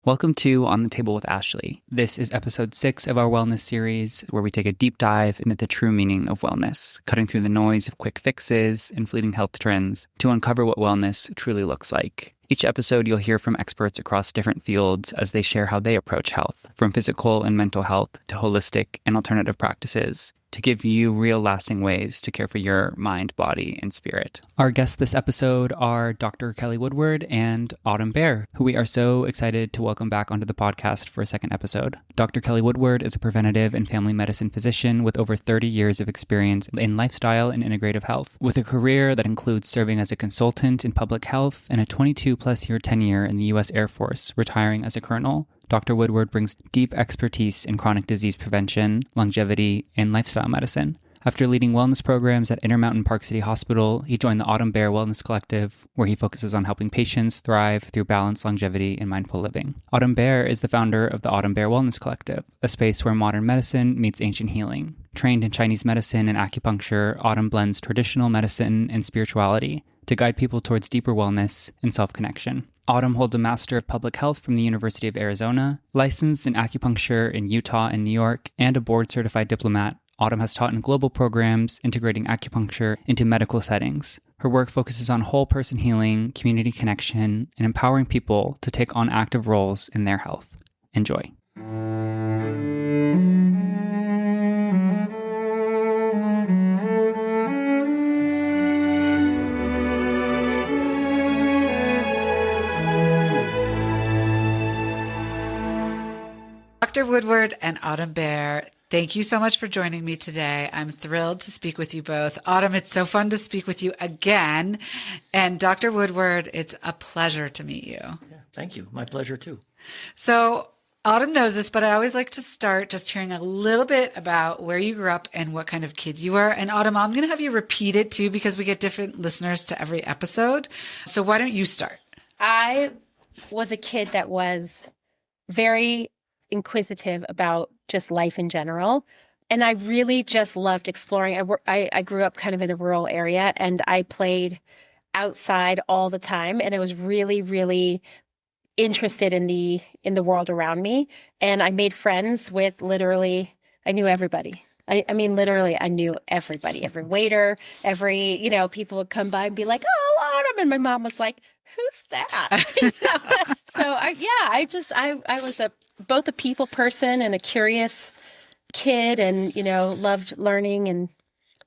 Welcome to On the Table with Ashley. This is episode 6 of our wellness series, where we take a deep dive into the true meaning of wellness, cutting through the noise of quick fixes and fleeting health trends to uncover what wellness truly looks like. Each episode, you'll hear from experts across different fields as they share how they approach health, from physical and mental health to holistic and alternative practices, to give you real lasting ways to care for your mind, body, and spirit. Our guests this episode are Dr. Kelly Woodward and Autumn Bear, who we are so excited to welcome back onto the podcast for a second episode. Dr. Kelly Woodward is a preventive and family medicine physician with over 30 years of experience in lifestyle and integrative health, with a career that includes serving as a consultant in public health and a 22-plus year tenure in the U.S. Air Force, retiring as a colonel. Dr. Woodward brings deep expertise in chronic disease prevention, longevity, and lifestyle medicine. After leading wellness programs at Intermountain Park City Hospital, he joined the Autumn Bear Wellness Collective, where he focuses on helping patients thrive through balanced longevity and mindful living. Autumn Bear is the founder of the Autumn Bear Wellness Collective, a space where modern medicine meets ancient healing. Trained in Chinese medicine and acupuncture, Autumn blends traditional medicine and spirituality to guide people towards deeper wellness and self-connection. Autumn holds a Master of Public Health from the University of Arizona, licensed in acupuncture in Utah and New York, and a board-certified diplomat. Autumn has taught in global programs integrating acupuncture into medical settings. Her work focuses on whole person healing, community connection, and empowering people to take on active roles in their health. Enjoy. Dr. Woodward and Autumn Bear, thank you so much for joining me today. I'm thrilled to speak with you both. Autumn, it's so fun to speak with you again. And Dr. Woodward, it's a pleasure to meet you. Yeah, thank you. My pleasure too. So Autumn knows this, but I always like to start just hearing a little bit about where you grew up and what kind of kid you were. And Autumn, I'm going to have you repeat it too, because we get different listeners to every episode. So why don't you start? I was a kid that was very inquisitive about just life in general. And I really just loved exploring. I grew up kind of in a rural area, and I played outside all the time. And I was really, really interested in the world around me. And I made friends with literally, I knew everybody. I mean, literally, I knew everybody, every waiter, people would come by and be like, "Oh, Autumn." And my mom was like, "Who's that?" So I was both a people person and a curious kid, and, loved learning and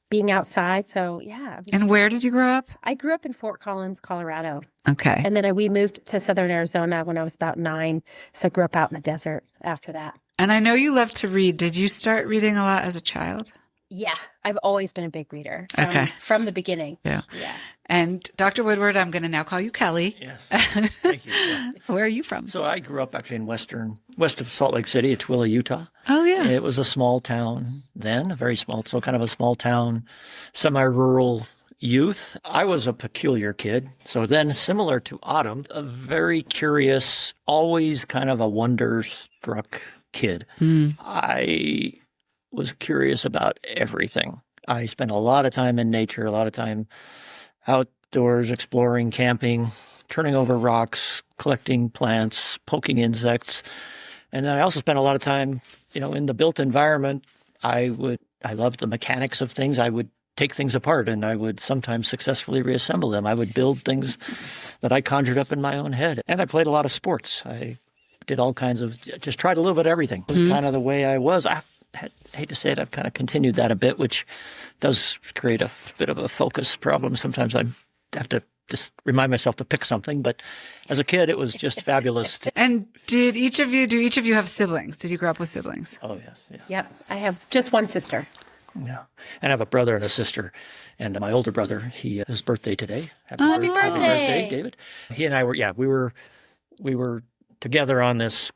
being outside. So yeah. And where did you grow up? I grew up in Fort Collins, Colorado. Okay. And then we moved to Southern Arizona when I was about 9. So I grew up out in the desert after that. And I know you love to read. Did you start reading a lot as a child? Yeah, I've always been a big reader from the beginning. Yeah. And Dr. Woodward, I'm going to now call you Kelly. Yes. Thank you. Yeah. Where are you from? So I grew up actually in west of Salt Lake City, Twilla, Utah. Oh, yeah. It was a small town then, very small, so kind of a small town, semi-rural youth. I was a peculiar kid. So then, similar to Autumn, a very curious, always kind of a wonder-struck kid. I was curious about everything. I spent a lot of time in nature, a lot of time outdoors, exploring, camping, turning over rocks, collecting plants, poking insects. And then I also spent a lot of time, in the built environment. I loved the mechanics of things. I would take things apart, and I would sometimes successfully reassemble them. I would build things that I conjured up in my own head. And I played a lot of sports. I did all kinds of, just tried a little bit of everything. It was kind of the way I was. I hate to say it, I've kind of continued that a bit, which does create a bit of a focus problem. Sometimes I have to just remind myself to pick something. But as a kid, it was just fabulous. And do each of you have siblings? Did you grow up with siblings? Oh, yes. Yeah. Yep. I have just one sister. Yeah. And I have a brother and a sister. And my older brother, his birthday today. Happy birthday, David. He and I were, we were together on this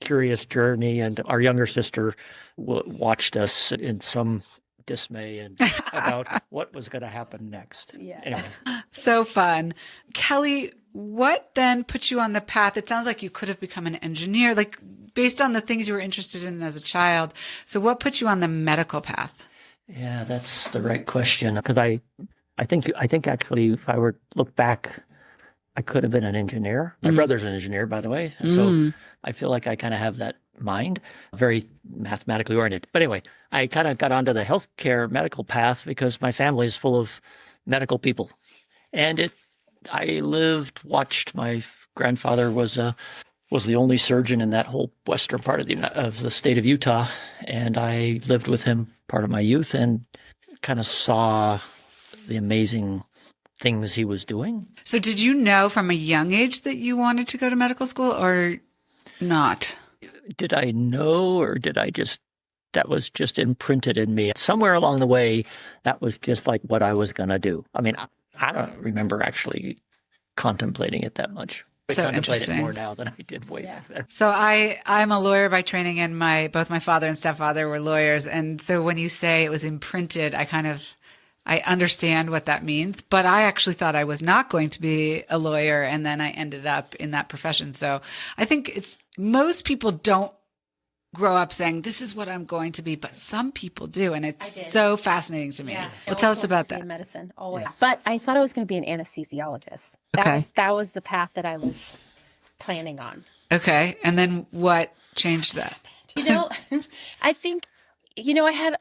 curious journey, and our younger sister watched us in some dismay and about what was going to happen next. Yeah. Anyway. So fun. Kelly, what then put you on the path? It sounds like you could have become an engineer, like based on the things you were interested in as a child. So what put you on the medical path? Yeah, that's the right question. Because I think actually, if I were to look back I could have been an engineer. My brother's an engineer, by the way. So I feel like I kind of have that mind, very mathematically oriented. But anyway, I kind of got onto the healthcare medical path because my family is full of medical people. And I watched my grandfather was the only surgeon in that whole western part of the state of Utah. And I lived with him part of my youth and kind of saw the amazing things he was doing. So did you know from a young age that you wanted to go to medical school or not? Did I know, or that was just imprinted in me? Somewhere along the way, that was just like what I was going to do. I mean, I don't remember actually contemplating it that much. I So contemplate it interesting. more now than I did way back then. So I'm a lawyer by training, and both my father and stepfather were lawyers. And so when you say it was imprinted, I understand what that means, but I actually thought I was not going to be a lawyer, and then I ended up in that profession. So I think most people don't grow up saying, this is what I'm going to be, but some people do, and it's so fascinating to me. Yeah. Well, tell us about that. In medicine, always. But I thought I was going to be an anesthesiologist. That was the path that I was planning on. Okay. And then what changed that? I think, I had,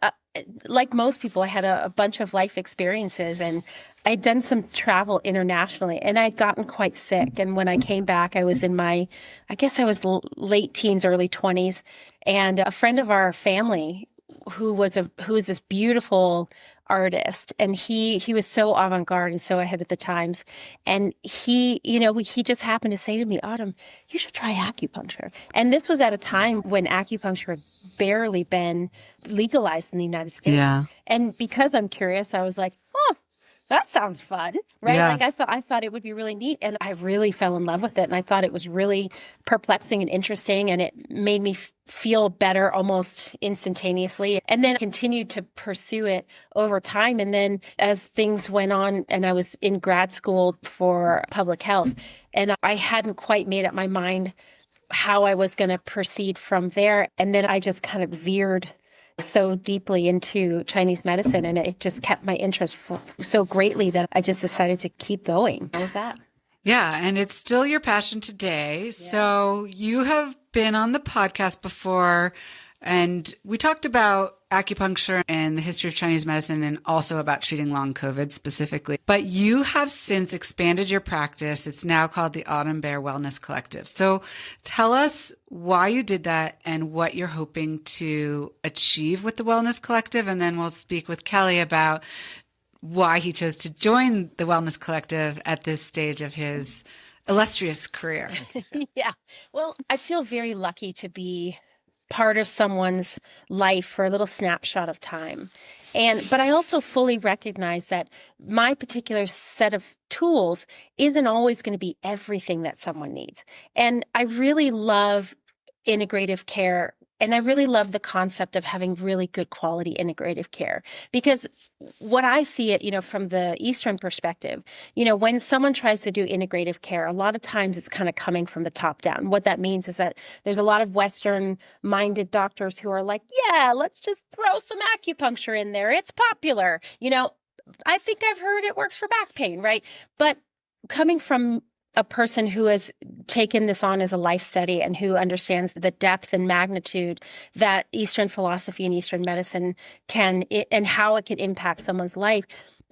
like most people, I had a bunch of life experiences, and I'd done some travel internationally, and I'd gotten quite sick. And when I came back, I was in I was late teens, early 20s. And a friend of our family who was this beautiful artist, and he was so avant-garde and so ahead of the times. And he just happened to say to me, Autumn, you should try acupuncture. And this was at a time when acupuncture had barely been legalized in the United States. Yeah. And because I'm curious, I was like, that sounds fun, right? Yeah. Like I thought it would be really neat, and I really fell in love with it. And I thought it was really perplexing and interesting, and it made me feel better almost instantaneously. And then continued to pursue it over time. And then as things went on, and I was in grad school for public health, and I hadn't quite made up my mind how I was going to proceed from there. And then I just kind of veered so deeply into Chinese medicine, and it just kept my interest so greatly that I just decided to keep going with that. Yeah, and it's still your passion today. Yeah. So you have been on the podcast before, and we talked about acupuncture and the history of Chinese medicine, and also about treating long COVID specifically. But you have since expanded your practice. It's now called the Autumn Bear Wellness Collective. So tell us why you did that and what you're hoping to achieve with the Wellness Collective. And then we'll speak with Kelly about why he chose to join the Wellness Collective at this stage of his illustrious career. Yeah. Well, I feel very lucky to be part of someone's life for a little snapshot of time. But I also fully recognize that my particular set of tools isn't always going to be everything that someone needs. And I really love integrative care. And I really love the concept of having really good quality integrative care, because what I see it, from the Eastern perspective, when someone tries to do integrative care, a lot of times it's kind of coming from the top down. What that means is that there's a lot of Western minded doctors who are like, yeah, let's just throw some acupuncture in there. It's popular. I think I've heard it works for back pain, right? But coming from a person who has taken this on as a life study and who understands the depth and magnitude that Eastern philosophy and Eastern medicine can, and how it can impact someone's life,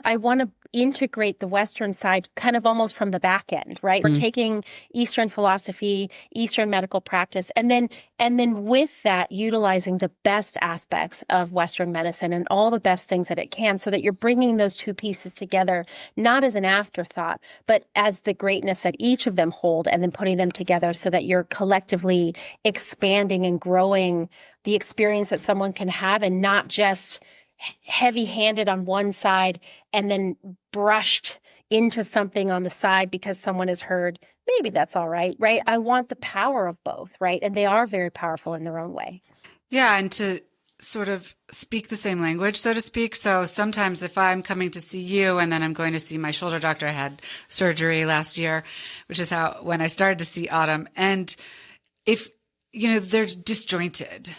I want to integrate the Western side kind of almost from the back end, right? We're taking Eastern philosophy, Eastern medical practice, and then with that, utilizing the best aspects of Western medicine and all the best things that it can, so that you're bringing those two pieces together, not as an afterthought, but as the greatness that each of them hold, and then putting them together so that you're collectively expanding and growing the experience that someone can have, and not just heavy-handed on one side and then brushed into something on the side because someone has heard, maybe that's all right? I want the power of both, right? And they are very powerful in their own way. Yeah, and to sort of speak the same language, so to speak. So sometimes if I'm coming to see you and then I'm going to see my shoulder doctor, I had surgery last year, which is when I started to see Autumn. And if, they're disjointed.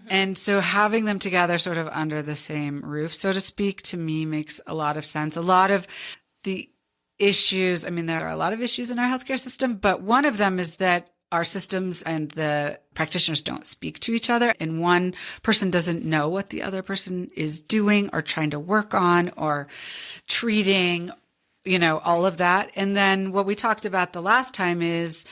And so having them together sort of under the same roof, so to speak, to me makes a lot of sense. A lot of the issues. I mean, there are a lot of issues in our healthcare system, but one of them is that our systems and the practitioners don't speak to each other, and one person doesn't know what the other person is doing or trying to work on or treating, all of that. And then what we talked about the last time is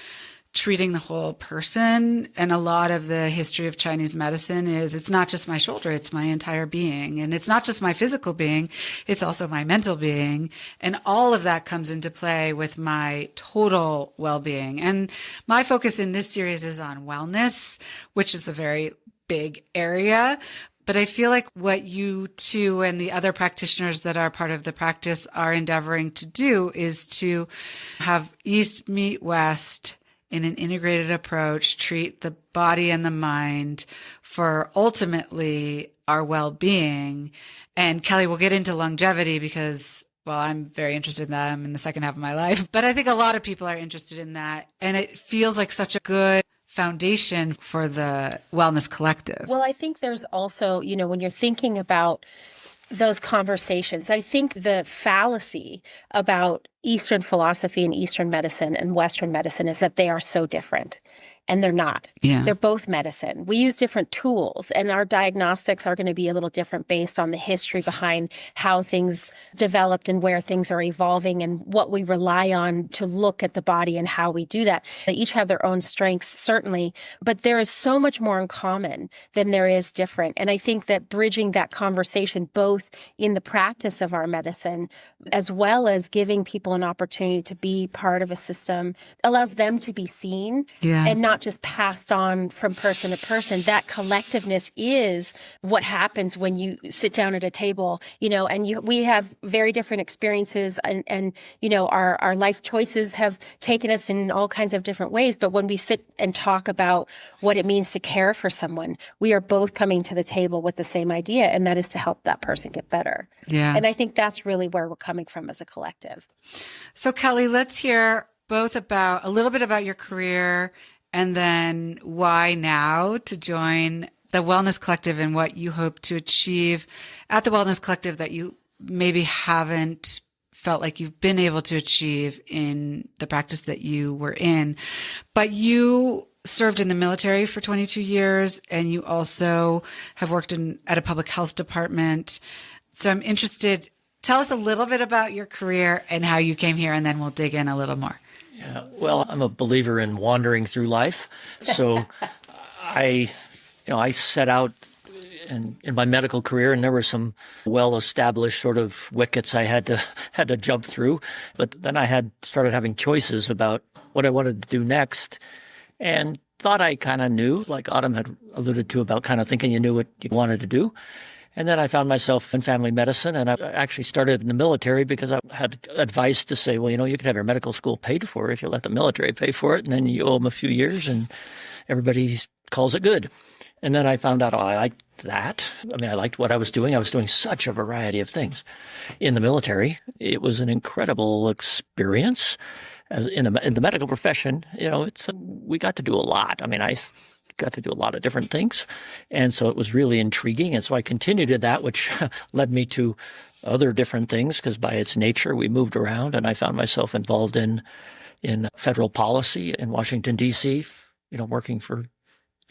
treating the whole person. And a lot of the history of Chinese medicine is it's not just my shoulder, it's my entire being. And it's not just my physical being, it's also my mental being. And all of that comes into play with my total well-being. And my focus in this series is on wellness, which is a very big area. But I feel like what you two and the other practitioners that are part of the practice are endeavoring to do is to have East meet West in an integrated approach, treat the body and the mind for ultimately our well-being. And Kelly, we'll get into longevity because, well, I'm very interested in that. I'm in the second half of my life, but I think a lot of people are interested in that. And it feels like such a good foundation for the Wellness Collective. Well, I think there's also, when you're thinking about those conversations, I think the fallacy about Eastern philosophy and Eastern medicine and Western medicine is that they are so different. And they're not. Yeah. They're both medicine. We use different tools, and our diagnostics are going to be a little different based on the history behind how things developed and where things are evolving and what we rely on to look at the body and how we do that. They each have their own strengths, certainly, but there is so much more in common than there is different. And I think that bridging that conversation, both in the practice of our medicine, as well as giving people an opportunity to be part of a system, allows them to be seen and not just passed on from person to person. That collectiveness is what happens when you sit down at a table, and we have very different experiences and our life choices have taken us in all kinds of different ways. But when we sit and talk about what it means to care for someone, we are both coming to the table with the same idea, and that is to help that person get better. Yeah. And I think that's really where we're coming from as a collective. So Kelly, let's hear both about a little bit about your career and then why now to join the Wellness Collective and what you hope to achieve at the Wellness Collective that you maybe haven't felt like you've been able to achieve in the practice that you were in. But you served in the military for 22 years, and you also have worked at a public health department. So I'm interested, tell us a little bit about your career and how you came here, and then we'll dig in a little more. Yeah, well, I'm a believer in wandering through life. So I set out in my medical career, and there were some well-established sort of wickets I had to jump through. But then I started having choices about what I wanted to do next, and thought I kind of knew, like Autumn had alluded to, about kind of thinking you knew what you wanted to do. And then I found myself in family medicine, and I actually started in the military because I had advice to say, well, you could have your medical school paid for if you let the military pay for it, and then you owe them a few years, and everybody calls it good. And then I found out, I liked that. I mean, I liked what I was doing. I was doing such a variety of things in the military. It was an incredible experience. As in the medical profession, we got to do a lot. I mean, I got to do a lot of different things. And so it was really intriguing. And so I continued in that, which led me to other different things because by its nature, we moved around, and I found myself involved in federal policy in Washington, D.C., working for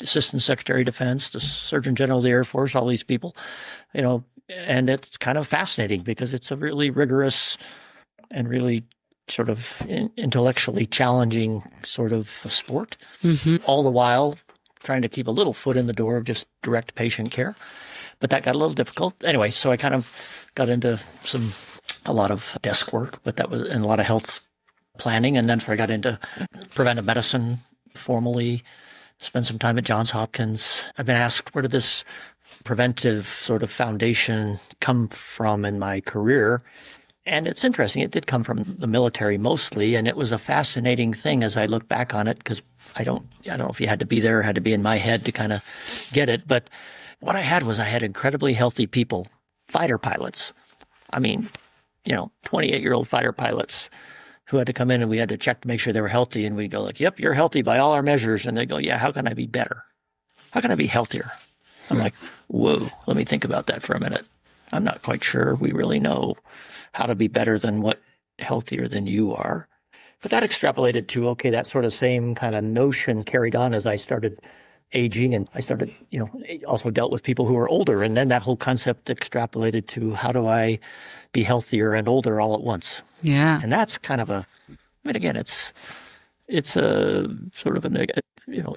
Assistant Secretary of Defense, the Surgeon General of the Air Force, all these people, and it's kind of fascinating because it's a really rigorous and really sort of intellectually challenging sort of a sport, all the while trying to keep a little foot in the door of just direct patient care. But that got a little difficult. Anyway, so I kind of got into a lot of desk work, but that was in a lot of health planning. And then I got into preventive medicine formally, spent some time at Johns Hopkins. I've been asked, where did this preventive sort of foundation come from in my career? And it's interesting. It did come from the military mostly, and it was a fascinating thing as I look back on it because I don't know if you had to be there or had to be in my head to kind of get it. But what I had incredibly healthy people, fighter pilots. I mean, 28-year-old fighter pilots who had to come in and we had to check to make sure they were healthy. And we'd go like, yep, you're healthy by all our measures. And they go, yeah, how can I be better? How can I be healthier? I'm like, whoa, let me think about that for a minute. I'm not quite sure we really know how to be better than what healthier than you are. But that extrapolated to, okay, that sort of same kind of notion carried on as I started aging, and I started, also dealt with people who were older. And then that whole concept extrapolated to how do I be healthier and older all at once? Yeah. And that's kind of again, it's a sort of an,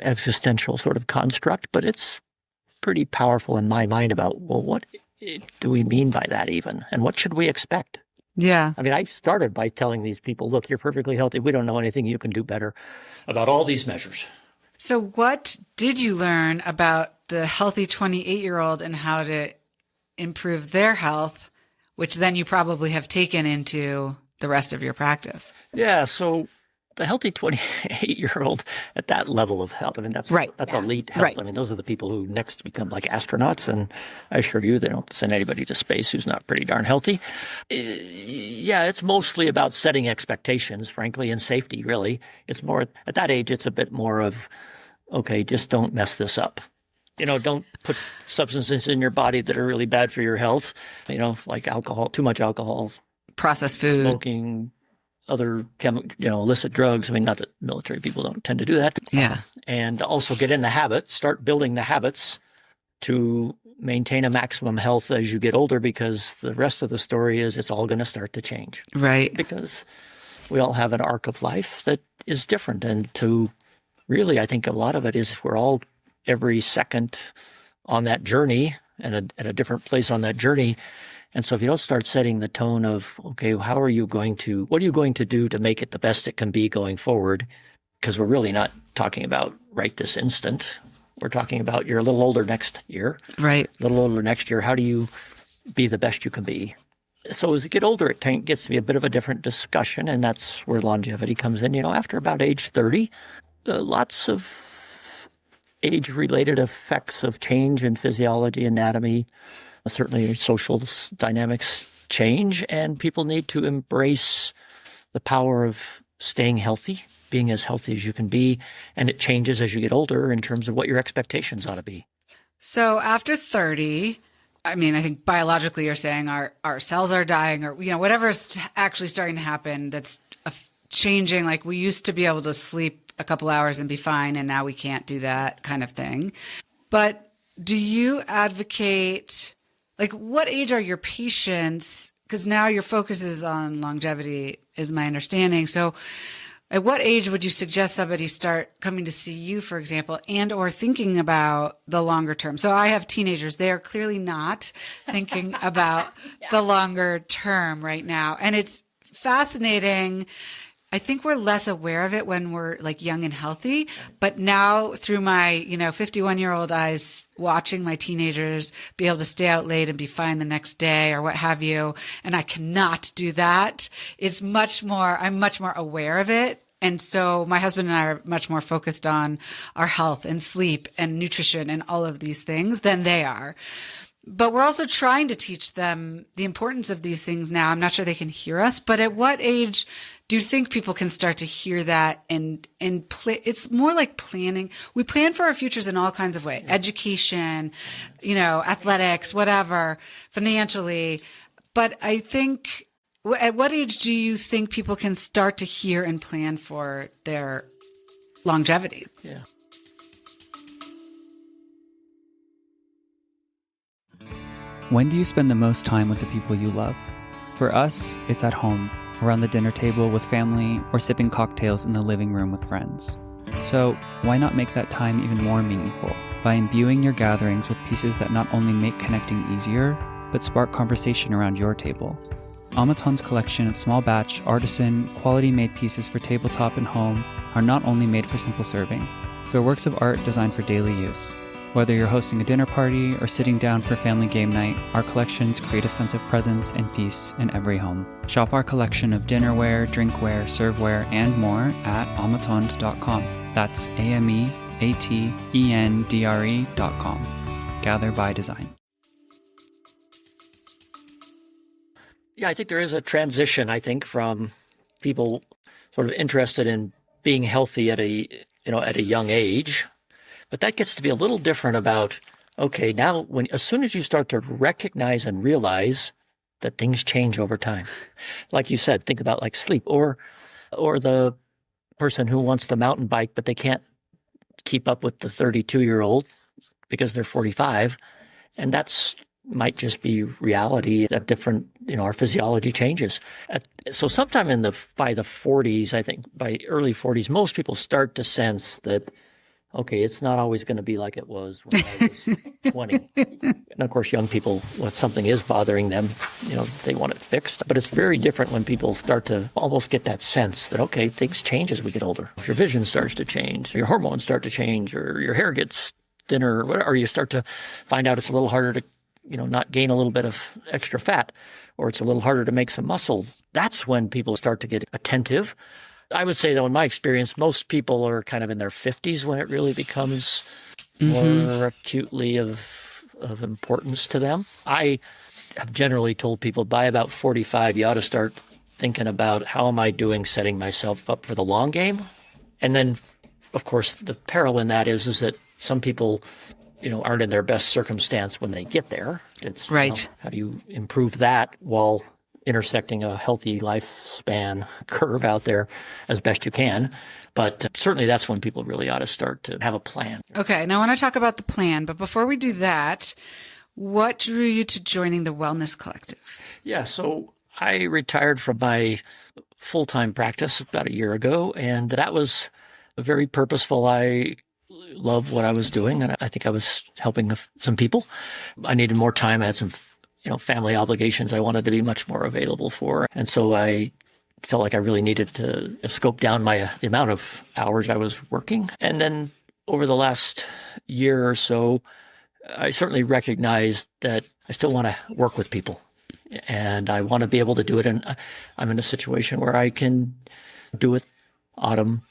existential sort of construct, but it's pretty powerful in my mind about, well, what do we mean by that even? And what should we expect? Yeah. I mean, I started by telling these people, look, you're perfectly healthy. We don't know anything you can do better about all these measures. So what did you learn about the healthy 28-year-old and how to improve their health, which then you probably have taken into the rest of your practice? Yeah. So the healthy 28-year-old at that level of health, I mean, that's Right. That's elite health. Right. I mean, those are the people who next become like astronauts. And I assure you, they don't send anybody to space who's not pretty darn healthy. Yeah, it's mostly about setting expectations, frankly, and safety, really. It's more, at that age, it's a bit more of, okay, just don't mess this up. Don't put substances in your body that are really bad for your health, like alcohol, too much alcohol, Processed food. smoking, other illicit drugs. I mean, not that military people don't tend to do that. Yeah. And also get in the habit, start building the habits to maintain a maximum health as you get older, because the rest of the story is it's all going to start to change. Right. Because we all have an arc of life that is different. And to really, I think a lot of it is we're all every second on that journey and at a different place on that journey. And so if you don't start setting the tone of, okay, what are you going to do to make it the best it can be going forward? Because we're really not talking about right this instant. We're talking about you're a little older next year. Right. A little older next year. How do you be the best you can be? So as you get older, it gets to be a bit of a different discussion, and that's where longevity comes in. After about age 30, lots of age-related effects of change in physiology, anatomy, certainly social dynamics change, and people need to embrace the power of staying healthy, being as healthy as you can be, and it changes as you get older in terms of what your expectations ought to be. So after 30, I think biologically you're saying our cells are dying, or whatever's actually starting to happen that's changing. Like we used to be able to sleep a couple hours and be fine, and now we can't do that kind of thing. But do you advocate, like, what age are your patients? Because now your focus is on longevity, is my understanding. So at what age would you suggest somebody start coming to see you, for example, and or thinking about the longer term? So I have teenagers. They are clearly not thinking about the longer term right now. And it's fascinating. I think we're less aware of it when we're like young and healthy, but now through my, 51-year-old eyes, watching my teenagers be able to stay out late and be fine the next day or what have you, and I cannot do that, I'm much more aware of it. And so my husband and I are much more focused on our health and sleep and nutrition and all of these things than they are. But we're also trying to teach them the importance of these things now. I'm not sure they can hear us, but at what age do you think people can start to hear that and play? It's more like planning. We plan for our futures in all kinds of ways. Education, athletics, whatever, financially. But I think, at what age do you think people can start to hear and plan for their longevity? Yeah. When do you spend the most time with the people you love? For us, it's at home, around the dinner table with family, or sipping cocktails in the living room with friends. So why not make that time even more meaningful by imbuing your gatherings with pieces that not only make connecting easier, but spark conversation around your table? Autumn's collection of small batch, artisan, quality-made pieces for tabletop and home are not only made for simple serving, they're works of art designed for daily use. Whether you're hosting a dinner party or sitting down for family game night, our collections create a sense of presence and peace in every home. Shop our collection of dinnerware, drinkware, serveware, and more at amatond.com. That's AMEATENDRE.com. Gather by design. Yeah, I think there is a transition, from people sort of interested in being healthy at a young age. But that gets to be a little different about, okay, now as soon as you start to recognize and realize that things change over time. Like you said, think about like sleep or the person who wants the mountain bike, but they can't keep up with the 32-year-old because they're 45. And that's might just be reality at different, our physiology changes. So sometime by the 40s, I think by early 40s, most people start to sense that, okay, it's not always going to be like it was when I was 20. And of course, young people, when something is bothering them, they want it fixed. But it's very different when people start to almost get that sense that, okay, things change as we get older. If your vision starts to change, your hormones start to change, or your hair gets thinner, or you start to find out it's a little harder to, not gain a little bit of extra fat, or it's a little harder to make some muscle. That's when people start to get attentive. I would say, though, in my experience, most people are kind of in their 50s when it really becomes more acutely of importance to them. I have generally told people by about 45, you ought to start thinking about how am I doing setting myself up for the long game. And then, of course, the peril in that is that some people, aren't in their best circumstance when they get there. It's right. How do you improve that while intersecting a healthy lifespan curve out there as best you can. But certainly that's when people really ought to start to have a plan. Okay. Now I want to talk about the plan, but before we do that, what drew you to joining the Wellness Collective? Yeah. So I retired from my full-time practice about a year ago, and that was very purposeful. I love what I was doing, and I think I was helping some people. I needed more time. I had some family obligations I wanted to be much more available for. And so I felt like I really needed to scope down the amount of hours I was working. And then over the last year or so, I certainly recognized that I still want to work with people. And I want to be able to do it. And I'm in a situation where I can do it. Autumn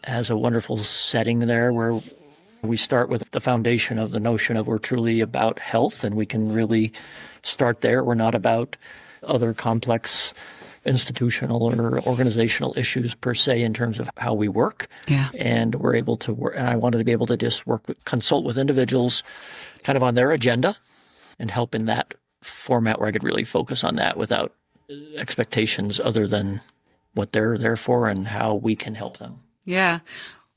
has a wonderful setting there where we start with the foundation of the notion of we're truly about health, and we can really start there. We're not about other complex institutional or organizational issues per se in terms of how we work. Yeah. And we're able to work, and I wanted to be able to just consult with individuals kind of on their agenda and help in that format where I could really focus on that without expectations other than what they're there for and how we can help them. Yeah.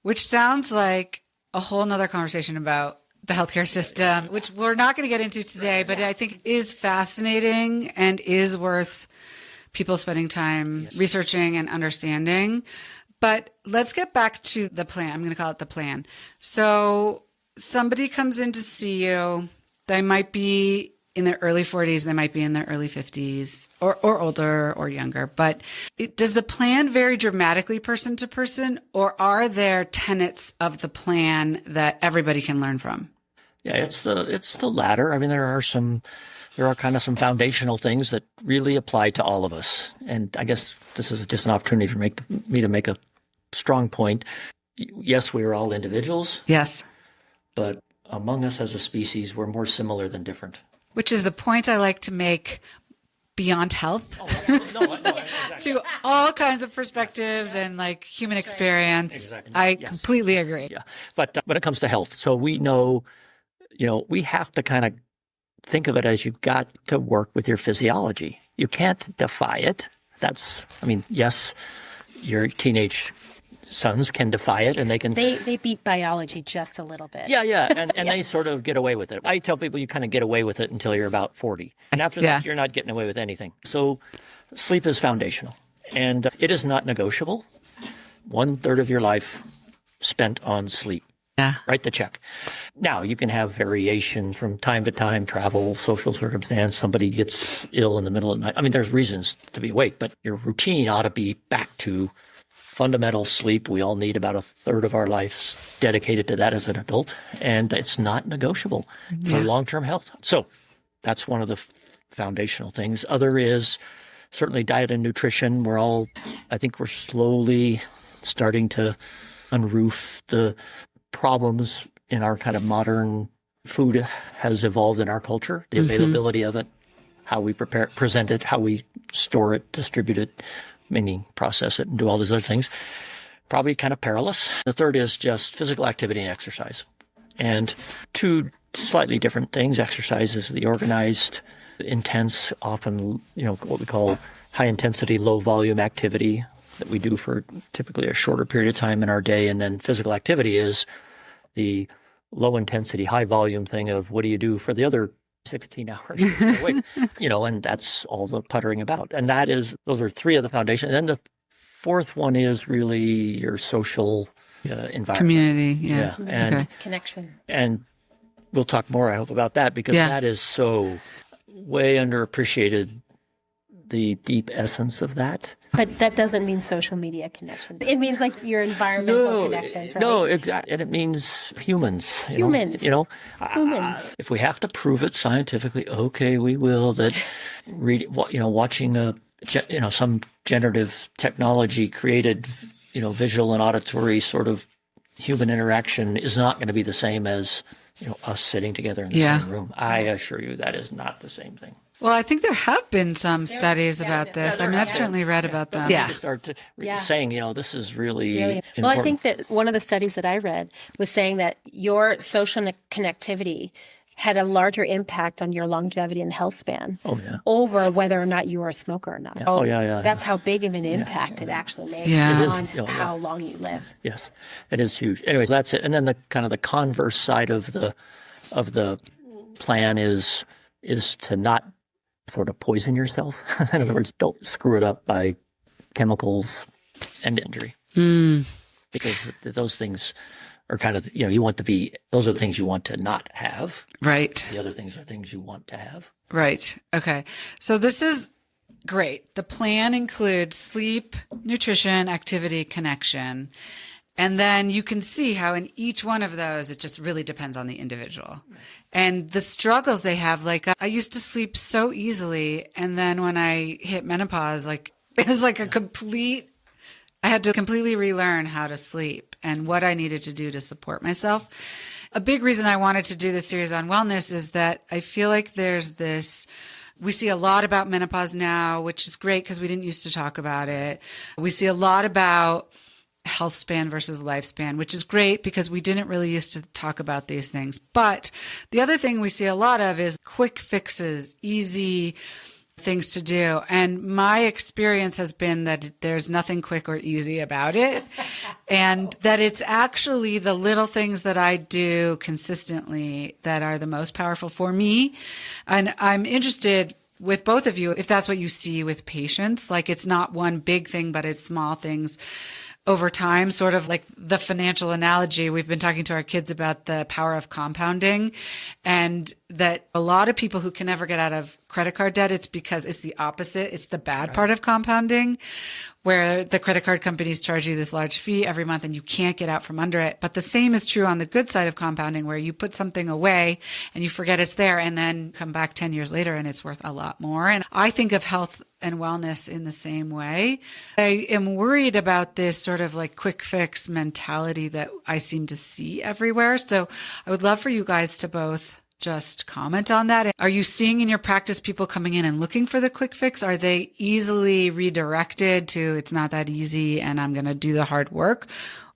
Which sounds like a whole nother conversation about the healthcare system, which we're not going to get into today, but I think is fascinating and is worth people spending time researching and understanding. But let's get back to the plan. I'm going to call it the plan. So somebody comes in to see you. They might be in their early 40s. They might be in their early 50s or older or younger. But does the plan vary dramatically person to person, or are there tenets of the plan that everybody can learn from? Yeah, it's the latter. I mean, there are kind of some foundational things that really apply to all of us. And I guess this is just an opportunity for me to make a strong point. Yes, we are all individuals. Yes. But among us as a species, we're more similar than different. Which is a point I like to make beyond health to all kinds of perspectives and like human experience. Exactly. I completely agree. Yeah. But when it comes to health, so we know, we have to kind of think of it as you've got to work with your physiology. You can't defy it. Yes, your teenage sons can defy it, and they can. They beat biology just a little bit. Yeah, and they sort of get away with it. I tell people you kind of get away with it until you're about 40, and after that, you're not getting away with anything. So, sleep is foundational, and it is not negotiable. 1/3 of your life spent on sleep. Yeah. Write the check. Now, you can have variation from time to time, travel, social circumstance, somebody gets ill in the middle of the night. I mean, there's reasons to be awake, but your routine ought to be back to fundamental sleep. We all need about 1/3 of our lives dedicated to that as an adult, and it's not negotiable for long-term health. So that's one of the foundational things. Other is certainly diet and nutrition. I think we're slowly starting to unroof the problems in our kind of modern food has evolved in our culture, the availability of it, how we present it, how we store it, distribute it, meaning process it and do all these other things, probably kind of perilous. The third is just physical activity and exercise. And two slightly different things. Exercise is the organized intense, often, what we call high intensity, low volume activity that we do for typically a shorter period of time in our day. And then physical activity is the low intensity, high volume thing of what do you do for the other 16 hours you're awake, and that's all the puttering about. And those are three of the foundations. And then the fourth one is really your social environment. Community, yeah. And connection. And we'll talk more, I hope, about that because that is so way underappreciated, the deep essence of that. But that doesn't mean social media connections. It means like your environmental connections, right? No, exactly. And it means humans. Humans. If we have to prove it scientifically, okay, we will. That watching some generative technology created, visual and auditory sort of human interaction is not going to be the same as, us sitting together in the same room. I assure you that is not the same thing. Well, I think there have been some studies about this. I've certainly read about them. To start saying, this is really important. Well, I think that one of the studies that I read was saying that your social connectivity had a larger impact on your longevity and health span over whether or not you were a smoker or not. Yeah. That's how big of an impact it actually makes on how long you live. Yes, it is huge. Anyways, that's it. And then the kind of the converse side of the plan is to not sort of poison yourself. In other words, don't screw it up by chemicals and injury. Because those things are kind of, you want to be, those are the things you want to not have. Right. The other things are things you want to have. Right. Okay. So this is great. The plan includes sleep, nutrition, activity, connection. And then you can see how in each one of those, it just really depends on the individual and the struggles they have. Like I used to sleep so easily. And then when I hit menopause, it was like I had to completely relearn how to sleep and what I needed to do to support myself. A big reason I wanted to do this series on wellness is that I feel like we see a lot about menopause now, which is great because we didn't used to talk about it. We see a lot about health span versus lifespan, which is great because we didn't really used to talk about these things. But the other thing we see a lot of is quick fixes, easy things to do. And my experience has been that there's nothing quick or easy about it. And that it's actually the little things that I do consistently that are the most powerful for me. And I'm interested with both of you, if that's what you see with patients, like it's not one big thing, but it's small things over time, sort of like the financial analogy. We've been talking to our kids about the power of compounding and that a lot of people who can never get out of credit card debt, it's because it's the opposite. It's the bad part of compounding where the credit card companies charge you this large fee every month and you can't get out from under it. But the same is true on the good side of compounding where you put something away and you forget it's there and then come back 10 years later and it's worth a lot more. And I think of health and wellness in the same way. I am worried about this sort of like quick fix mentality that I seem to see everywhere. So I would love for you guys to both just comment on that. Are you seeing in your practice people coming in and looking for the quick fix? Are they easily redirected to it's not that easy and I'm going to do the hard work?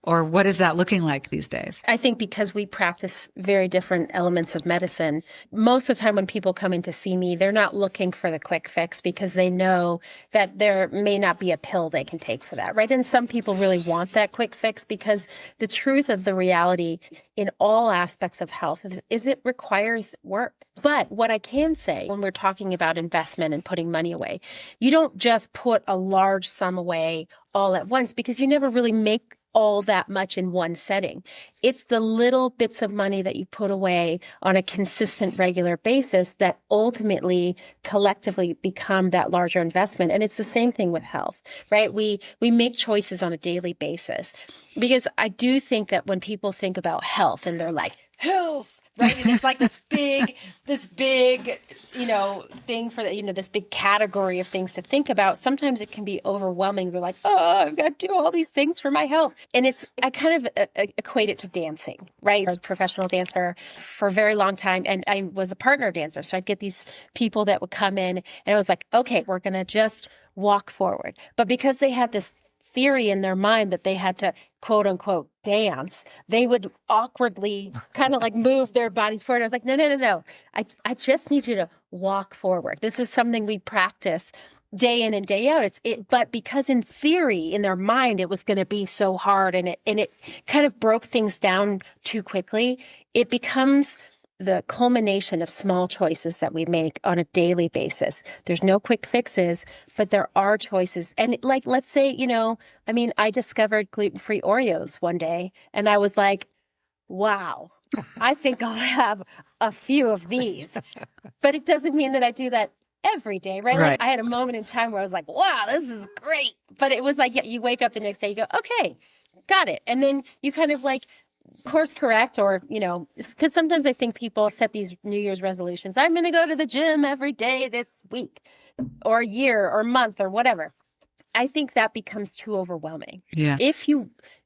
Or what is that looking like these days? I think because we practice very different elements of medicine, most of the time when people come in to see me, they're not looking for the quick fix because they know that there may not be a pill they can take for that, right? And some people really want that quick fix because the truth of the reality in all aspects of health is it requires work. But what I can say when we're talking about investment and putting money away, you don't just put a large sum away all at once because you never really make all that much in one setting. It's the little bits of money that you put away on a consistent, regular basis that ultimately collectively become that larger investment. And it's the same thing with health, right? We make choices on a daily basis because I do think that when people think about health and they're like, health, right? And it's like this big, thing for this big category of things to think about. Sometimes it can be overwhelming. They're like, oh, I've got to do all these things for my health. And I kind of equate it to dancing, right? I was a professional dancer for a very long time and I was a partner dancer. So I'd get these people that would come in and I was like, okay, we're going to just walk forward. But because they had this theory in their mind that they had to quote unquote dance, they would awkwardly kind of like move their bodies forward. I was like, no. I just need you to walk forward. This is something we practice day in and day out. But because in theory, in their mind, it was going to be so hard and it kind of broke things down too quickly, it becomes the culmination of small choices that we make on a daily basis. There's no quick fixes, but there are choices. And like, let's say, I discovered gluten-free Oreos one day and I was like, wow, I think I'll have a few of these. But it doesn't mean that I do that every day, right? Like I had a moment in time where I was like, wow, this is great. But it was like, yeah, you wake up the next day, you go, okay, got it. And then you kind of like course correct or, because sometimes I think people set these New Year's resolutions. I'm going to go to the gym every day this week or year or month or whatever. I think that becomes too overwhelming. Yeah. If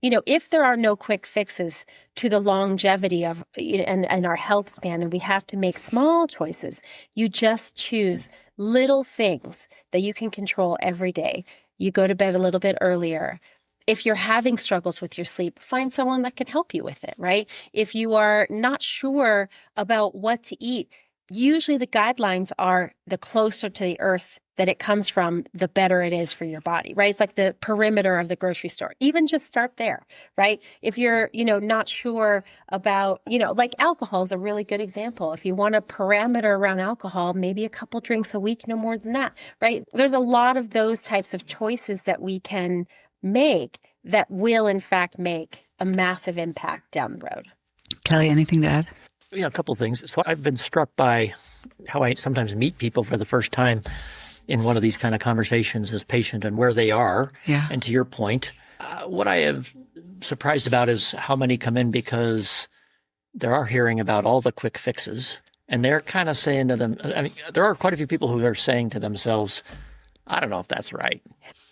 if there are no quick fixes to the longevity of and our health span, and we have to make small choices, you just choose little things that you can control every day. You go to bed a little bit earlier. If you're having struggles with your sleep, find someone that can help you with it, right? If you are not sure about what to eat, usually the guidelines are the closer to the earth that it comes from, the better it is for your body, right? It's like the perimeter of the grocery store. Even just start there, right? If you're, not sure about, like alcohol is a really good example. If you want a parameter around alcohol, maybe a couple drinks a week, no more than that, right? There's a lot of those types of choices that we can make that will in fact make a massive impact down the road. Kelly, anything to add? Yeah, a couple of things. So I've been struck by how I sometimes meet people for the first time in one of these kind of conversations as patient and where they are. Yeah. And to your point, what I am surprised about is how many come in because they are hearing about all the quick fixes and they're kind of saying to them, there are quite a few people who are saying to themselves, I don't know if that's right.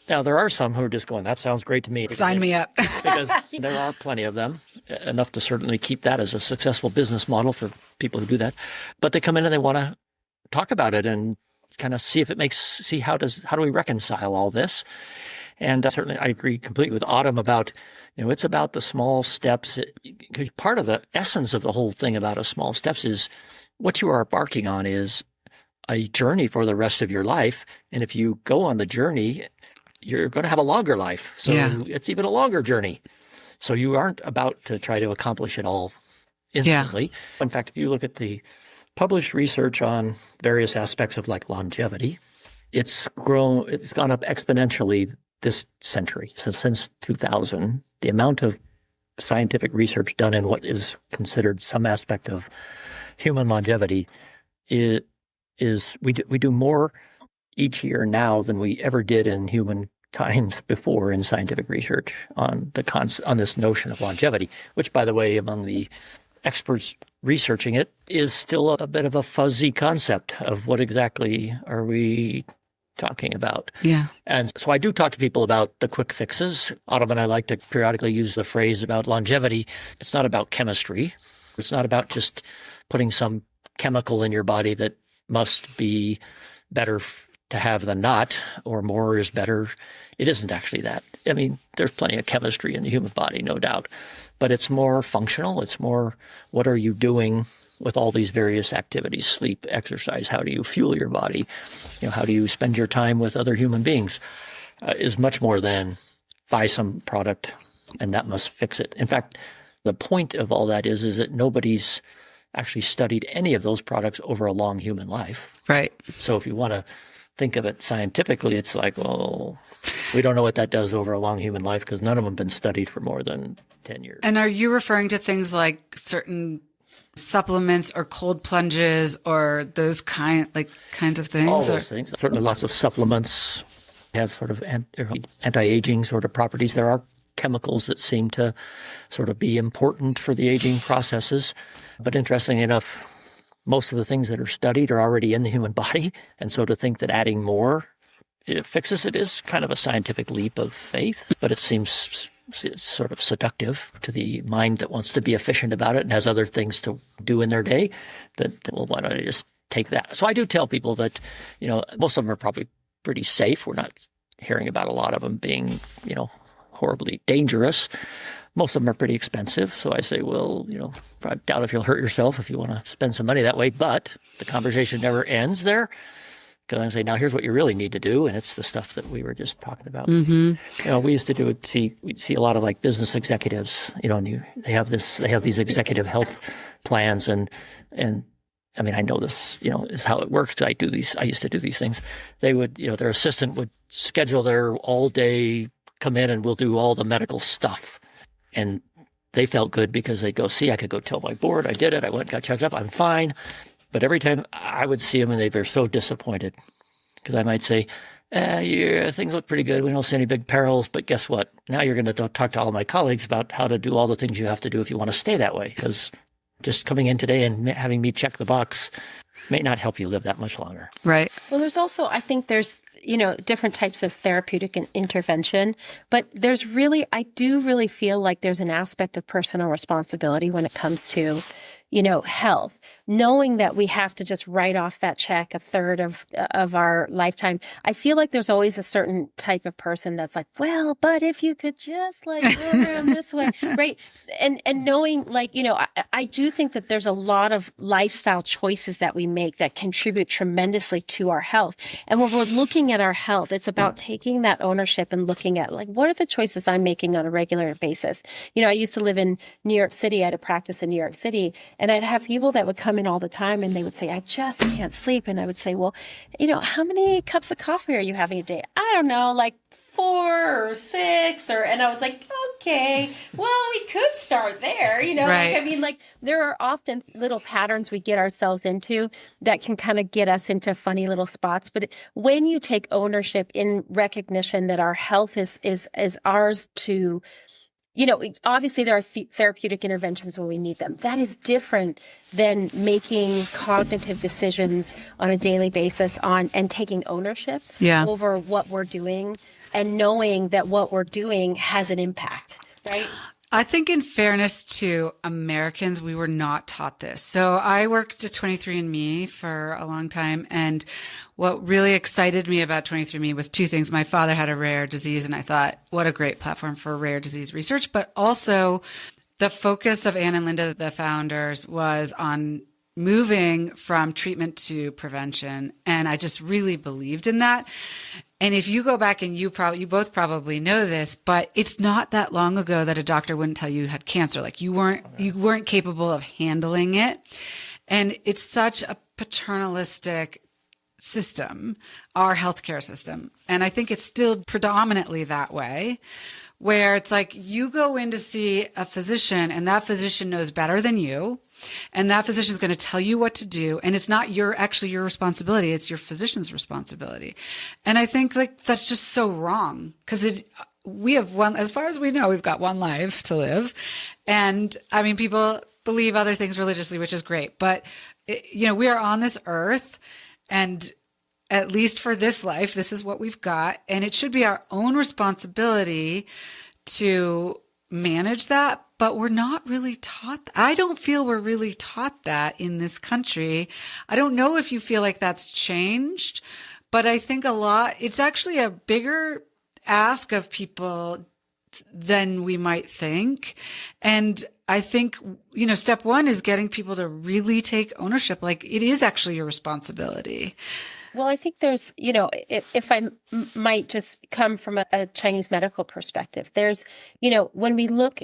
Now, there are some who are just going, that sounds great to me. Sign me up. Because there are plenty of them, enough to certainly keep that as a successful business model for people who do that. But they come in and they want to talk about it and kind of see how do we reconcile all this? And certainly I agree completely with Autumn about, it's about the small steps. Because part of the essence of the whole thing about a small steps is what you are embarking on is a journey for the rest of your life. And if you go on the journey, you're going to have a longer life. So It's even a longer journey. So you aren't about to try to accomplish it all instantly. Yeah. In fact, if you look at the published research on various aspects of like longevity, it's gone up exponentially this century. So since 2000, the amount of scientific research done in what is considered some aspect of human longevity is we do more each year now than we ever did in human times before in scientific research on this notion of longevity, which, by the way, among the experts researching it is still a bit of a fuzzy concept of what exactly are we talking about. Yeah. And so I do talk to people about the quick fixes. Autumn and I like to periodically use the phrase about longevity. It's not about chemistry. It's not about just putting some chemical in your body that must be better to have than not, or more is better. It isn't actually that. I mean, there's plenty of chemistry in the human body, no doubt, but it's more functional. It's more, what are you doing with all these various activities, sleep, exercise? How do you fuel your body? How do you spend your time with other human beings? Is much more than buy some product and that must fix it. In fact, the point of all that is that nobody's actually studied any of those products over a long human life. Right. So if you want to think of it scientifically, it's like, well, we don't know what that does over a long human life because none of them have been studied for more than 10 years. And are you referring to things like certain supplements or cold plunges or those kinds of things? All those things. Certainly lots of supplements have sort of anti-aging sort of properties. There are chemicals that seem to sort of be important for the aging processes. But interestingly enough, most of the things that are studied are already in the human body. And so to think that adding more fixes it is kind of a scientific leap of faith, but it seems it's sort of seductive to the mind that wants to be efficient about it and has other things to do in their day that, well, why don't I just take that? So I do tell people that, most of them are probably pretty safe. We're not hearing about a lot of them being, horribly dangerous. Most of them are pretty expensive. So I say, well, I doubt if you'll hurt yourself if you want to spend some money that way. But the conversation never ends there. Because I say, now here's what you really need to do. And it's the stuff that we were just talking about. Mm-hmm. We used to we'd see a lot of like business executives, and they have these executive health plans. And I mean, I know this, is how it works. I used to do these things. They would, their assistant would schedule their all day, come in and we'll do all the medical stuff. And they felt good because they'd go, see, I could go tell my board I did it. I went, got checked up. I'm fine. But every time I would see them and they were so disappointed because I might say, yeah, things look pretty good. We don't see any big perils. But guess what? Now you're going to talk to all my colleagues about how to do all the things you have to do if you want to stay that way. Because just coming in today and having me check the box may not help you live that much longer. Right. Well, there's also, I think there's, different types of therapeutic intervention, but I do really feel like there's an aspect of personal responsibility when it comes to, health, knowing that we have to just write off that check a third of our lifetime. I feel like there's always a certain type of person that's like, well, but if you could just like go around this way, right? And knowing I do think that there's a lot of lifestyle choices that we make that contribute tremendously to our health. And when we're looking at our health, it's about taking that ownership and looking at like, what are the choices I'm making on a regular basis? I used to live in New York City. I had a practice in New York City. And I'd have people that would come in all the time and they would say, I just can't sleep. And I would say, well, how many cups of coffee are you having a day? I don't know, like 4 or 6 and I was like, okay, well, we could start there, Right. There are often little patterns we get ourselves into that can kind of get us into funny little spots. But when you take ownership in recognition that our health is ours to, obviously there are therapeutic interventions when we need them. That is different than making cognitive decisions on a daily basis and taking ownership over what we're doing and knowing that what we're doing has an impact, right? I think in fairness to Americans, we were not taught this. So I worked at 23andMe for a long time. And what really excited me about 23andMe was 2 things. My father had a rare disease and I thought, what a great platform for rare disease research. But also the focus of Anne and Linda, the founders, was on moving from treatment to prevention. And I just really believed in that. And if you go back and you both probably know this, but it's not that long ago that a doctor wouldn't tell you had cancer. Like you weren't capable of handling it. And it's such a paternalistic system, our healthcare system. And I think it's still predominantly that way, where it's like you go in to see a physician and that physician knows better than you. And that physician is going to tell you what to do. And it's not your responsibility. It's your physician's responsibility. And I think that's just so wrong because we have as far as we know, we've got one life to live. And I mean, people believe other things religiously, which is great. But, we are on this earth and at least for this life, this is what we've got. And it should be our own responsibility to manage that, but we're not really taught. I don't feel we're really taught that in this country. I don't know if you feel like that's changed, but I think it's actually a bigger ask of people than we might think. And I think, step 1 is getting people to really take ownership. Like it is actually your responsibility. Well, I think there's, if I might just come from a Chinese medical perspective, there's, when we look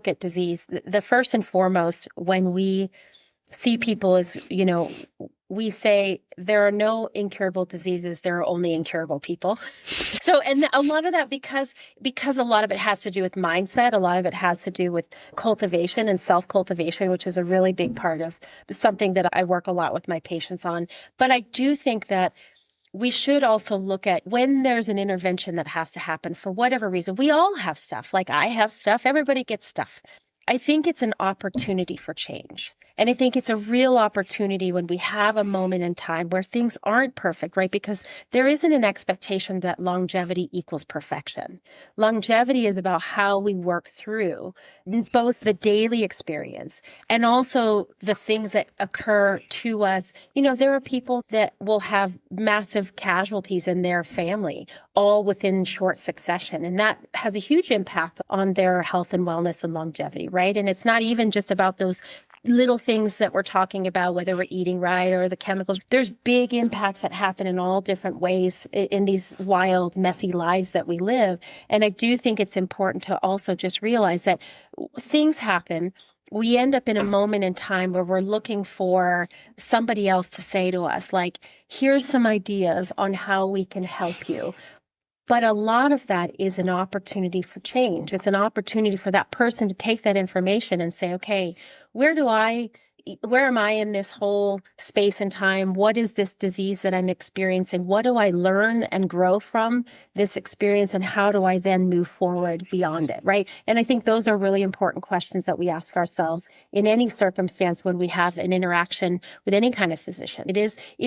at disease, the first and foremost, when we see people is, we say there are no incurable diseases, there are only incurable people. So, and a lot of that because a lot of it has to do with mindset, a lot of it has to do with cultivation and self-cultivation, which is a really big part of something that I work a lot with my patients on. But I do think that we should also look at when there's an intervention that has to happen for whatever reason. We all have stuff. Like I have stuff. Everybody gets stuff. I think it's an opportunity for change. And I think it's a real opportunity when we have a moment in time where things aren't perfect, right? Because there isn't an expectation that longevity equals perfection. Longevity is about how we work through both the daily experience and also the things that occur to us. You know, there are people that will have massive casualties in their family all within short succession. And that has a huge impact on their health and wellness and longevity, right? And it's not even just about those little things that we're talking about, whether we're eating right or the chemicals. There's big impacts that happen in all different ways in these wild, messy lives that we live. And I do think it's important to also just realize that things happen. We end up in a moment in time where we're looking for somebody else to say to us, like, here's some ideas on how we can help you. But a lot of that is an opportunity for change. It's an opportunity for that person to take that information and say, okay, where am I in this whole space and time? What is this disease that I'm experiencing? What do I learn and grow from this experience? And how do I then move forward beyond it, right? And I think those are really important questions that we ask ourselves in any circumstance when we have an interaction with any kind of physician. It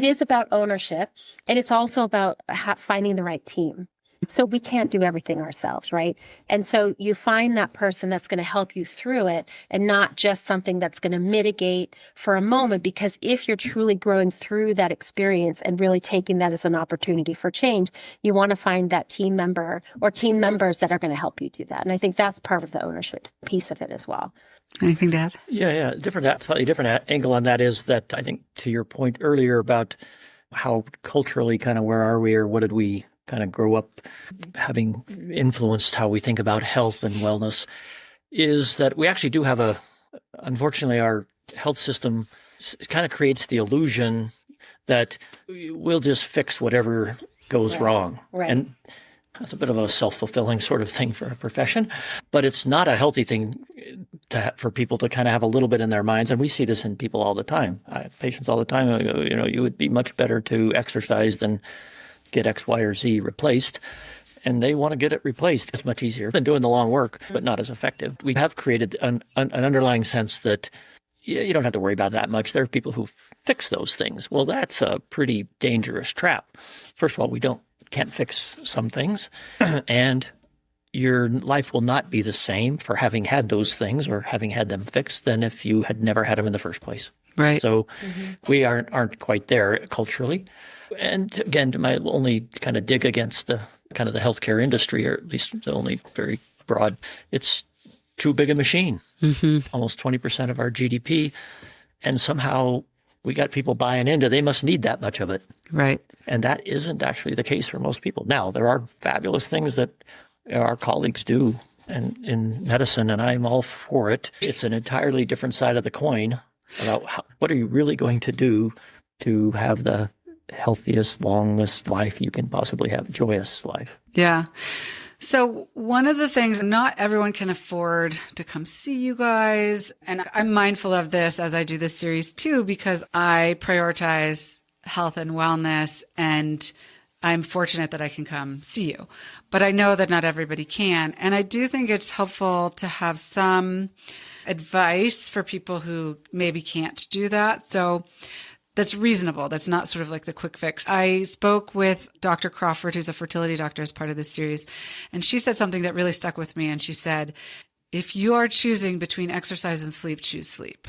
is about ownership, and it's also about finding the right team. So we can't do everything ourselves, right? And so you find that person that's going to help you through it and not just something that's going to mitigate for a moment, because if you're truly growing through that experience and really taking that as an opportunity for change, you want to find that team member or team members that are going to help you do that. And I think that's part of the ownership piece of it as well. Anything to add? Yeah. Slightly different angle on that is that I think to your point earlier about how culturally kind of where are we or what did we kind of grow up having influenced how we think about health and wellness is that we actually do have unfortunately, our health system kind of creates the illusion that we'll just fix whatever goes wrong. Right. And that's a bit of a self-fulfilling sort of thing for a profession, but it's not a healthy thing for people to kind of have a little bit in their minds. And we see this in people all the time. I have patients all the time who go, you would be much better to exercise than get X, Y, or Z replaced, and they want to get it replaced. It's much easier than doing the long work, but not as effective. We have created an underlying sense that you don't have to worry about that much. There are people who fix those things. Well, that's a pretty dangerous trap. First of all, we can't fix some things, and your life will not be the same for having had those things or having had them fixed than if you had never had them in the first place. Right. So we aren't quite there culturally. And again, my only kind of dig against the kind of the healthcare industry, or at least the only very broad, it's too big a machine, almost 20% of our GDP. And somehow we got people buying into they must need that much of it. Right. And that isn't actually the case for most people. Now, there are fabulous things that our colleagues do in medicine, and I'm all for it. It's an entirely different side of the coin about what are you really going to do to have the healthiest, longest life you can possibly have, joyous life. Yeah. So one of the things, not everyone can afford to come see you guys. And I'm mindful of this as I do this series too, because I prioritize health and wellness, and I'm fortunate that I can come see you. But I know that not everybody can. And I do think it's helpful to have some advice for people who maybe can't do that. So that's reasonable. That's not sort of like the quick fix. I spoke with Dr. Crawford, who's a fertility doctor as part of this series, and she said something that really stuck with me. And she said, if you are choosing between exercise and sleep, choose sleep.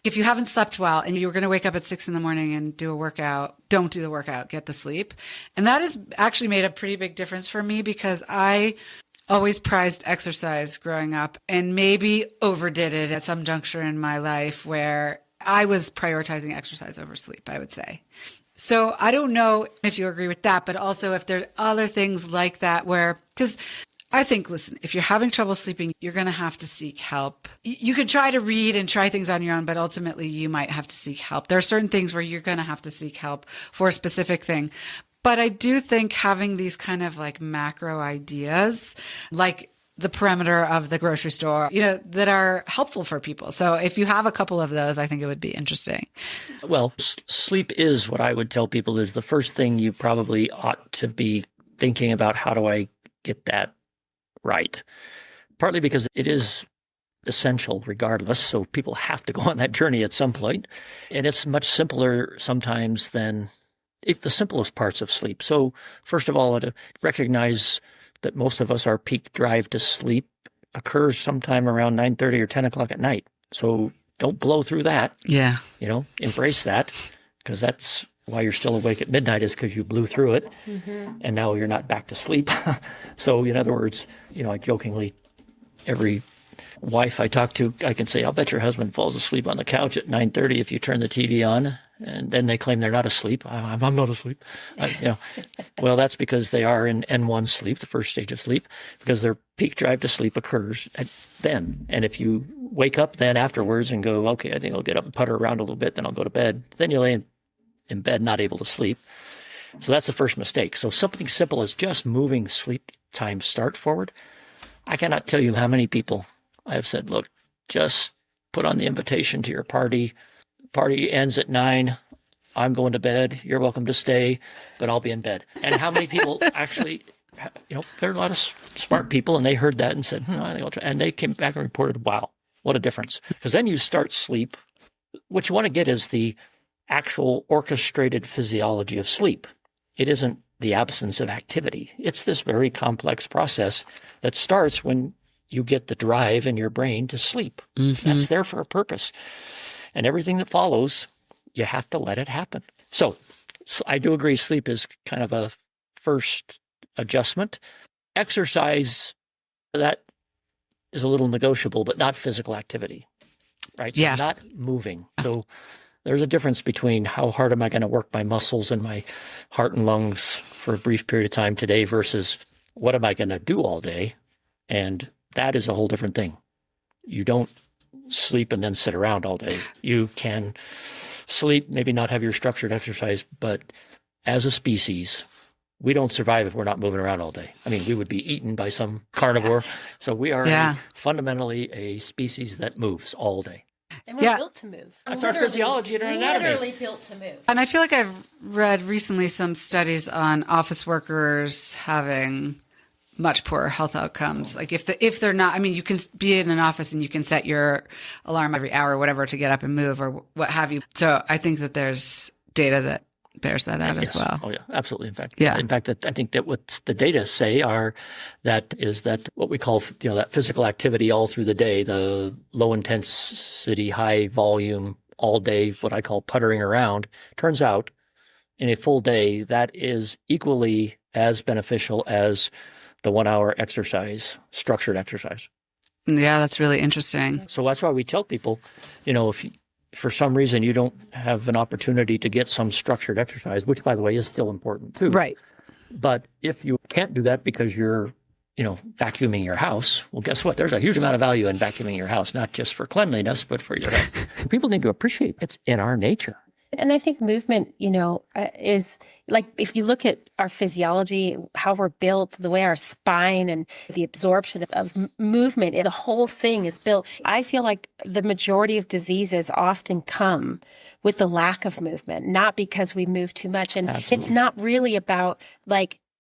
If you haven't slept well and you're going to wake up at 6 a.m. and do a workout, don't do the workout, get the sleep. And that has actually made a pretty big difference for me, because I always prized exercise growing up and maybe overdid it at some juncture in my life where I was prioritizing exercise over sleep, I would say. So I don't know if you agree with that, but also if there are other things like that where, because I think, listen, if you're having trouble sleeping, you're going to have to seek help. You can try to read and try things on your own, but ultimately you might have to seek help. There are certain things where you're going to have to seek help for a specific thing. But I do think having these kind of like macro ideas, like the perimeter of the grocery store, that are helpful for people. So if you have a couple of those, I think it would be interesting. Well, sleep is what I would tell people is the first thing you probably ought to be thinking about. How do I get that right? Partly because it is essential regardless. So people have to go on that journey at some point. And it's much simpler sometimes than the simplest parts of sleep. So first of all, to recognize that most of us, our peak drive to sleep occurs sometime around 9:30 or 10 o'clock at night. So don't blow through that. Yeah. Embrace that, because that's why you're still awake at midnight, is because you blew through it. And now you're not back to sleep. So in other words, I jokingly, every wife I talk to, I can say, I'll bet your husband falls asleep on the couch at 9:30 if you turn the TV on. And then they claim they're not asleep. I'm not asleep. Well, that's because they are in N1 sleep, the first stage of sleep, because their peak drive to sleep occurs then. And if you wake up then afterwards and go, okay, I think I'll get up and putter around a little bit, then I'll go to bed, then you lay in bed not able to sleep. So that's the first mistake. So something simple as just moving sleep time start forward. I cannot tell you how many people I have said, look, just put on the invitation to your party. Party ends at 9. I'm going to bed. You're welcome to stay, but I'll be in bed. And how many people actually, there are a lot of smart people, and they heard that and said, I think I'll try. And they came back and reported, wow, what a difference. Because then you start sleep. What you want to get is the actual orchestrated physiology of sleep. It isn't the absence of activity. It's this very complex process that starts when you get the drive in your brain to sleep. That's there for a purpose. And everything that follows, you have to let it happen. So I do agree sleep is kind of a first adjustment. Exercise, that is a little negotiable, but not physical activity, right? So not moving. So there's a difference between how hard am I going to work my muscles and my heart and lungs for a brief period of time today versus what am I going to do all day? And that is a whole different thing. You don't sleep and then sit around all day. You can sleep, maybe not have your structured exercise, but as a species, we don't survive if we're not moving around all day. I mean, we would be eaten by some carnivore. So we are fundamentally a species that moves all day. And we're built to move. That's our physiology and our anatomy. Literally built to move. And I feel like I've read recently some studies on office workers having much poorer health outcomes. Like if they're not, I mean, you can be in an office and you can set your alarm every hour or whatever to get up and move or what have you. So I think that there's data that bears that out as well. Oh yeah, absolutely. In fact, I think that what the data say is that what we call, that physical activity all through the day, the low intensity, high volume, all day, what I call puttering around, turns out in a full day, that is equally as beneficial as the 1 hour exercise, structured exercise. Yeah, that's really interesting. So that's why we tell people, if for some reason you don't have an opportunity to get some structured exercise, which by the way is still important too. Right. But if you can't do that because you're, vacuuming your house, well, guess what? There's a huge amount of value in vacuuming your house, not just for cleanliness, but for your health. People need to appreciate it's in our nature. And I think movement, is like, if you look at our physiology, how we're built, the way our spine and the absorption of movement, the whole thing is built. I feel like the majority of diseases often come with the lack of movement, not because we move too much. And It's not really about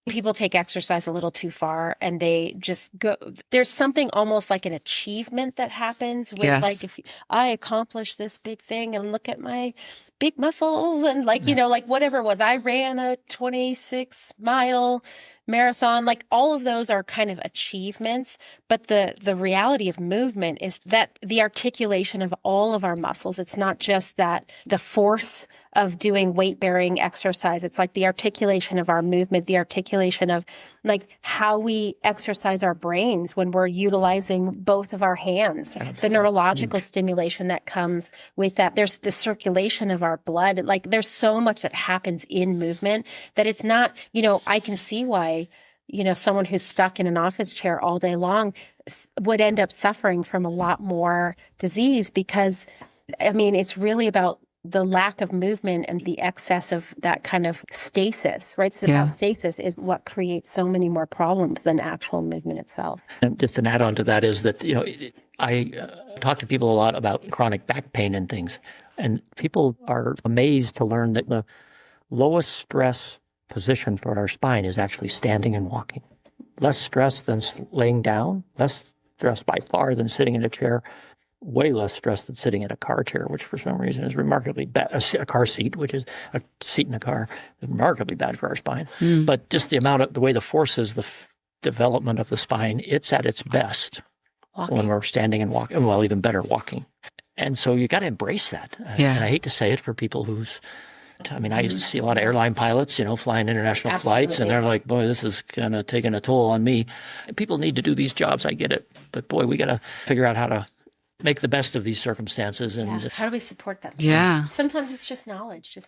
people take exercise a little too far and they just go. There's something almost like an achievement that happens with if I accomplish this big thing and look at my big muscles and whatever it was. I ran a 26-mile marathon. All of those are kind of achievements. But the reality of movement is that the articulation of all of our muscles, it's not just that the force of doing weight-bearing exercise. It's like the articulation of our movement, the articulation of how we exercise our brains when we're utilizing both of our hands, the neurological stimulation that comes with that. There's the circulation of our blood. There's so much that happens in movement that it's not, I can see why, someone who's stuck in an office chair all day long would end up suffering from a lot more disease because, it's really about the lack of movement and the excess of that kind of stasis, right? So stasis is what creates so many more problems than actual movement itself. And just an add-on to that is that, I talk to people a lot about chronic back pain and things, and people are amazed to learn that the lowest stress position for our spine is actually standing and walking. Less stress than laying down, less stress by far than sitting in a chair, way less stress than sitting in a car chair, which for some reason is remarkably bad. A car seat, which is a seat in a car, is remarkably bad for our spine. But just the way the forces, development of the spine, it's at its best when we're standing and walking, well, even better, walking. And so you got to embrace that. And I hate to say it for people I used to see a lot of airline pilots, flying international flights, and they're like, boy, this is kind of taking a toll on me. People need to do these jobs. I get it. But boy, we got to figure out how to make the best of these circumstances. And how do we support them? Yeah. Sometimes it's just knowledge,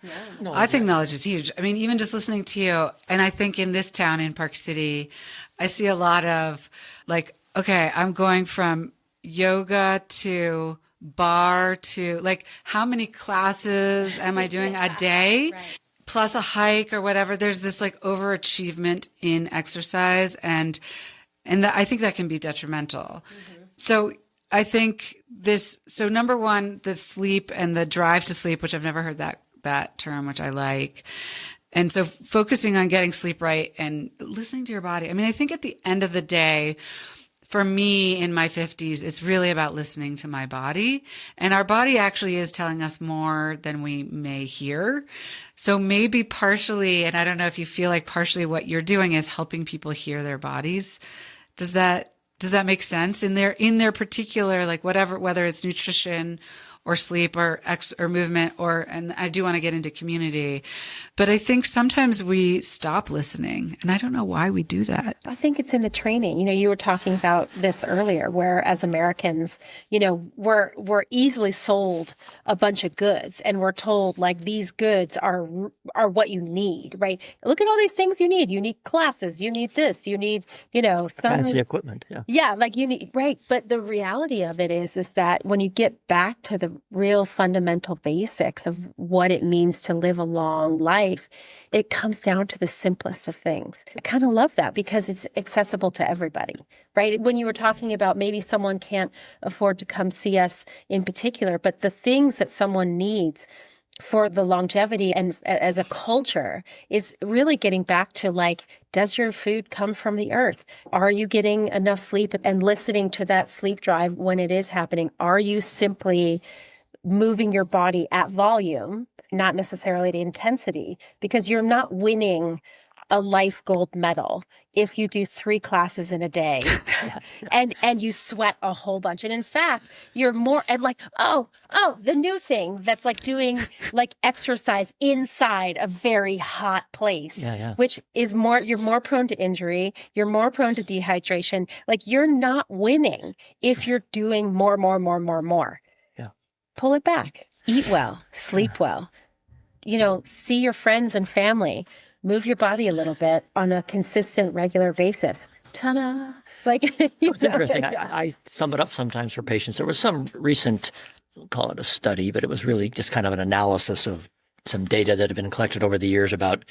knowing. I think knowledge is huge. I mean, even just listening to you, and I think in this town in Park City, I see a lot of like, okay, I'm going from yoga to bar to like, how many classes am I doing a day? Right. Plus a hike or whatever. There's this like overachievement in exercise, and I think that can be detrimental. So I think so number one, the sleep and the drive to sleep, which I've never heard that term, which I like. And so focusing on getting sleep right and listening to your body. I mean, I think at the end of the day, for me in my 50s, it's really about listening to my body. And our body actually is telling us more than we may hear. So maybe partially, and I don't know if you feel like partially what you're doing is helping people hear their bodies. Does that make sense in their particular, like whether it's nutrition or sleep or movement and I do want to get into community, but I think sometimes we stop listening, and I don't know why we do that. I think it's in the training. You were talking about this earlier, where as Americans, we're easily sold a bunch of goods, and we're told like these goods are what you need, right? Look at all these things you need. You need classes. You need this. You need, some fancy equipment. Yeah. Yeah, like you need, right. But the reality of it is that when you get back to the real fundamental basics of what it means to live a long life, it comes down to the simplest of things. I kind of love that because it's accessible to everybody, right? When you were talking about maybe someone can't afford to come see us in particular, but the things that someone needs for the longevity and as a culture is really getting back to like, does your food come from the earth? Are you getting enough sleep and listening to that sleep drive when it is happening? Are you simply moving your body at volume, not necessarily at intensity? Because you're not winning a life gold medal if you do 3 classes in a day and you sweat a whole bunch. And in fact, you're more and like, the new thing that's like doing like exercise inside a very hot place, which is you're more prone to injury. You're more prone to dehydration. Like you're not winning if you're doing more. Yeah. Pull it back, eat well, sleep well, see your friends and family. Move your body a little bit on a consistent, regular basis. Ta-da! It's interesting. I sum it up sometimes for patients. There was some recent, we'll call it a study, but it was really just kind of an analysis of some data that had been collected over the years about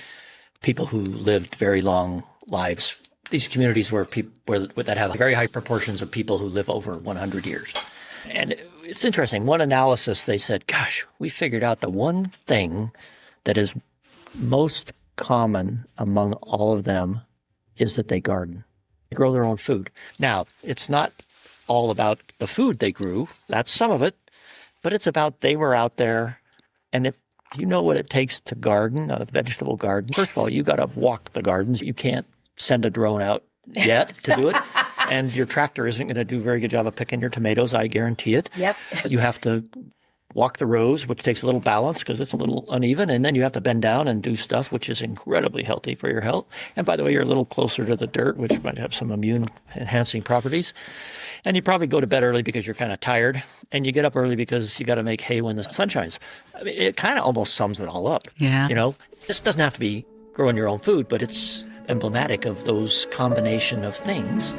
people who lived very long lives. These communities that have very high proportions of people who live over 100 years. And it's interesting. One analysis, they said, gosh, we figured out the one thing that is most common among all of them is that they garden. They grow their own food. Now, it's not all about the food they grew. That's some of it. But it's about they were out there. And if you know what it takes to garden, a vegetable garden, first of all, you got to walk the gardens. You can't send a drone out yet to do it. And your tractor isn't going to do a very good job of picking your tomatoes, I guarantee it. Yep. You have to walk the rows, which takes a little balance because it's a little uneven. And then you have to bend down and do stuff, which is incredibly healthy for your health. And by the way, you're a little closer to the dirt, which might have some immune enhancing properties. And you probably go to bed early because you're kind of tired. And you get up early because you got to make hay when the sun shines. I mean, it kind of almost sums it all up. Yeah. This doesn't have to be growing your own food, but it's emblematic of those combination of things.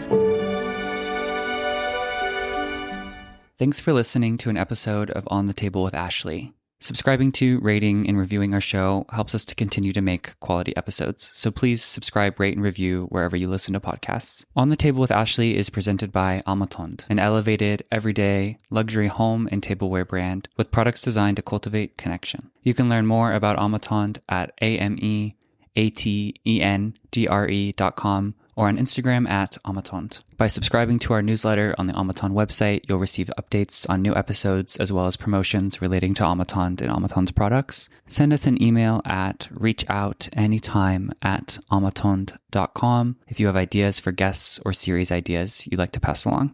Thanks for listening to an episode of On the Table with Ashley. Subscribing to, rating, and reviewing our show helps us to continue to make quality episodes. So please subscribe, rate, and review wherever you listen to podcasts. On the Table with Ashley is presented by Amatond, an elevated, everyday, luxury home and tableware brand with products designed to cultivate connection. You can learn more about Amatond at ametendre.com or on Instagram at Amatant. By subscribing to our newsletter on the Amatant website, you'll receive updates on new episodes as well as promotions relating to Amatant and Amatant's products. Send us an email at reachoutanytime@amatant.com if you have ideas for guests or series ideas you'd like to pass along.